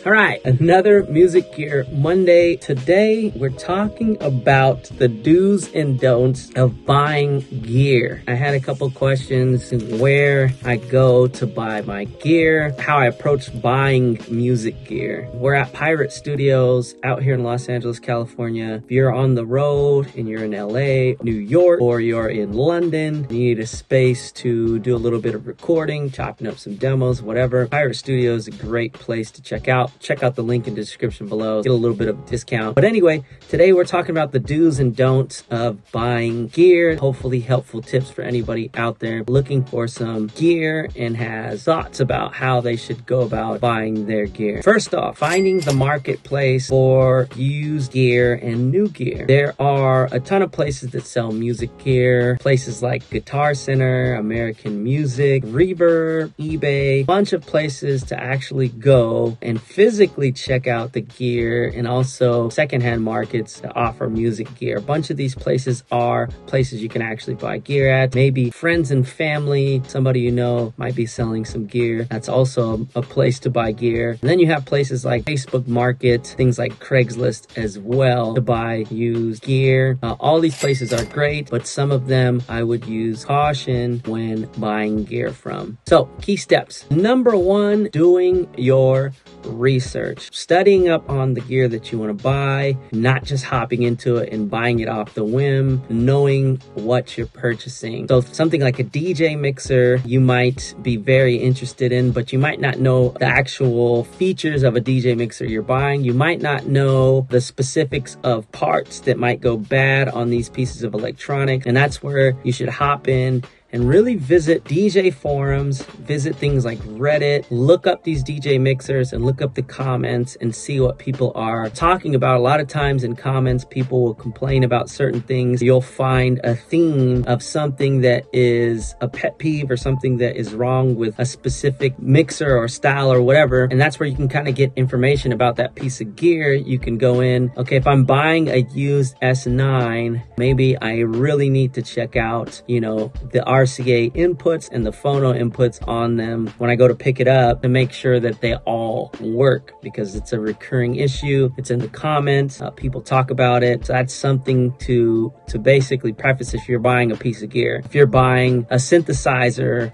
All right, another Music Gear Monday. Today, we're talking about the do's and don'ts of buying gear. I had a couple questions where I go to buy my gear, how I approach buying music gear. We're at Pirate Studios out here in Los Angeles, California. If you're on the road and you're in LA, New York, or you're in London, you need a space to do a little bit of recording, chopping up some demos, whatever. Pirate Studios is a great place to check out. Check out the link in the description below. Get a little bit of a discount. But anyway, today we're talking about the do's and don'ts of buying gear. Hopefully helpful tips for anybody out there looking for some gear and has thoughts about how they should go about buying their gear. First off, finding the marketplace for used gear and new gear. There are a ton of places that sell music gear. Places like Guitar Center, American Music, Reverb, eBay, a bunch of places to actually go and physically check out the gear, and also secondhand markets to offer music gear. A bunch of these places are places you can actually buy gear at. Maybe friends and family, somebody you know might be selling some gear. That's also a place to buy gear. And then you have places like Facebook Market, things like Craigslist as well to buy used gear. All these places are great, but some of them I would use caution when buying gear from. So, key steps. Number one, doing your research. Studying up on the gear that you want to buy, not just hopping into it and buying it off the whim, knowing what you're purchasing. So something like a DJ mixer, you might be very interested in, but you might not know the actual features of a DJ mixer you're buying. You might not know the specifics of parts that might go bad on these pieces of electronics. And that's where you should hop in and really visit DJ forums, visit things like Reddit, look up these DJ mixers and look up the comments and see what people are talking about. A lot of times in comments, people will complain about certain things. You'll find a theme of something that is a pet peeve or something that is wrong with a specific mixer or style or whatever. And that's where you can kind of get information about that piece of gear. You can go in, okay, if I'm buying a used S9, maybe I really need to check out, the RCA inputs and the phono inputs on them when I go to pick it up to make sure that they all work, because it's a recurring issue. It's in the comments. People talk about it. So that's something to basically preface if you're buying a piece of gear. If you're buying a synthesizer,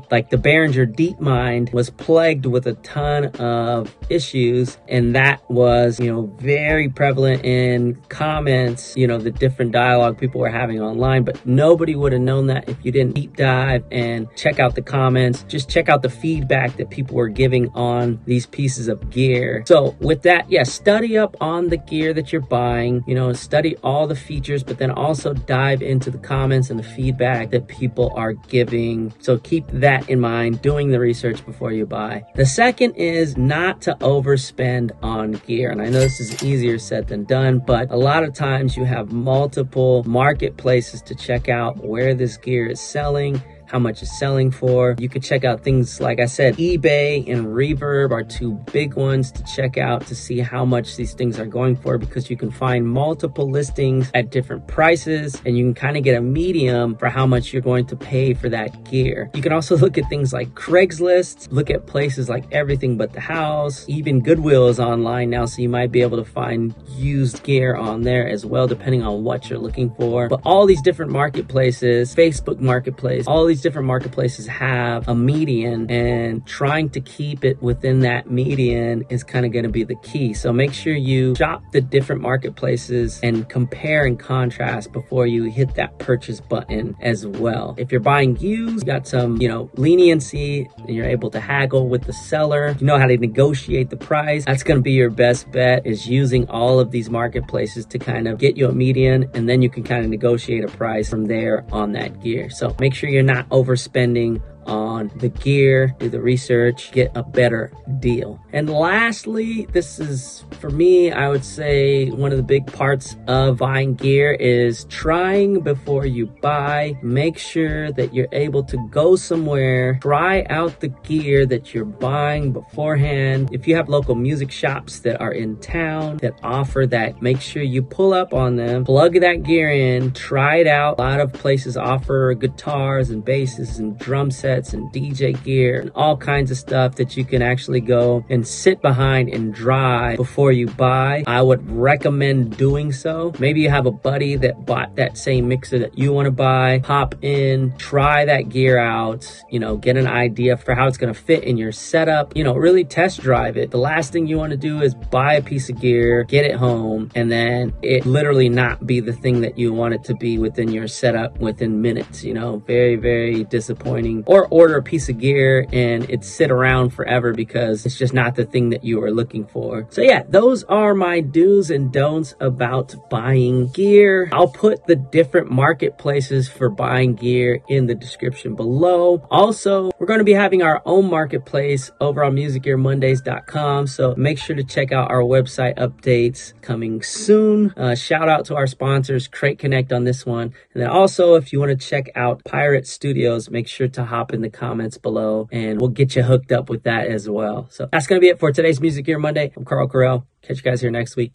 like the Behringer DeepMind was plagued with a ton of issues, and that was, very prevalent in comments, the different dialogue people were having online, but nobody would have known that if you didn't deep dive and check out the comments. Just check out the feedback that people were giving on these pieces of gear. So with that, study up on the gear that you're buying, study all the features, but then also dive into the comments and the feedback that people are giving. So keep that in mind, doing the research before you buy. The second is not to overspend on gear. And I know this is easier said than done, but a lot of times you have multiple marketplaces to check out where this gear is selling, how much it's selling for. You could check out things, like I said, eBay and Reverb are two big ones to check out to see how much these things are going for, because you can find multiple listings at different prices and you can kind of get a medium for how much you're going to pay for that gear. You can also look at things like Craigslist, look at places like Everything But the House, even Goodwill is online now, so you might be able to find used gear on there as well, depending on what you're looking for. But all these different marketplaces, Facebook Marketplace, all these different marketplaces have a median, and trying to keep it within that median is kind of going to be the key. So make sure you shop the different marketplaces and compare and contrast before you hit that purchase button as well. If you're buying used, you got some, leniency, and you're able to haggle with the seller. You know how to negotiate the price. That's going to be your best bet, is using all of these marketplaces to kind of get you a median, and then you can kind of negotiate a price from there on that gear. So make sure you're not overspending on the gear, do the research, get a better deal. And lastly, this is, for me, I would say one of the big parts of buying gear is trying before you buy. Make sure that you're able to go somewhere, try out the gear that you're buying beforehand. If you have local music shops that are in town that offer that, make sure you pull up on them, plug that gear in, try it out. A lot of places offer guitars and basses and drum sets sets and DJ gear and all kinds of stuff that you can actually go and sit behind and dry before you buy. I would recommend doing so. Maybe you have a buddy that bought that same mixer that you want to buy. Hop in, try that gear out, get an idea for how it's going to fit in your setup, really test drive it. The last thing you want to do is buy a piece of gear, get it home, and then it literally not be the thing that you want it to be within your setup within minutes. Very, very disappointing. Or order a piece of gear and it sit around forever because it's just not the thing that you are looking for. So yeah, those are my do's and don'ts about buying gear. I'll put the different marketplaces for buying gear in the description below. Also, we're going to be having our own marketplace over on musicgearmondays.com. So make sure to check out our website updates coming soon. Shout out to our sponsors, Crate Connect on this one. And then also, if you want to check out Pirate Studios, make sure to hop in the comments below and we'll get you hooked up with that as well. So that's going to be it for today's Music Gear Monday. I'm Carl Carell. Catch you guys here next week.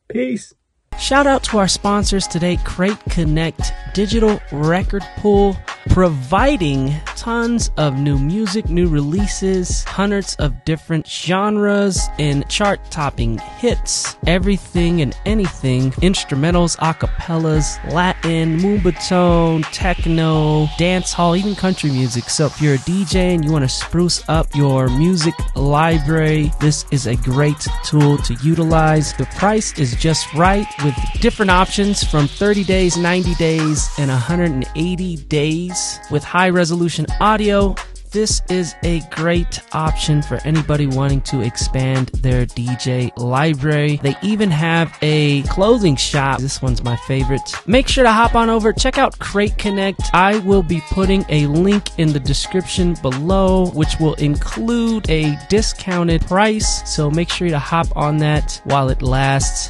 Peace. Shout out to our sponsors today, Crate Connect Digital Record Pool, providing tons of new music, new releases, hundreds of different genres and chart-topping hits, everything and anything, instrumentals, acapellas, Latin, moombahton, techno, dancehall, even country music. So if you're a DJ and you want to spruce up your music library, this is a great tool to utilize. The price is just right with different options from 30 days, 90 days, and 180 days with high resolution audio. This is a great option for anybody wanting to expand their DJ library. They even have a clothing shop. This one's my favorite. Make sure to hop on over, check out Crate Connect. I will be putting a link in the description below, which will include a discounted price. So make sure to hop on that while it lasts.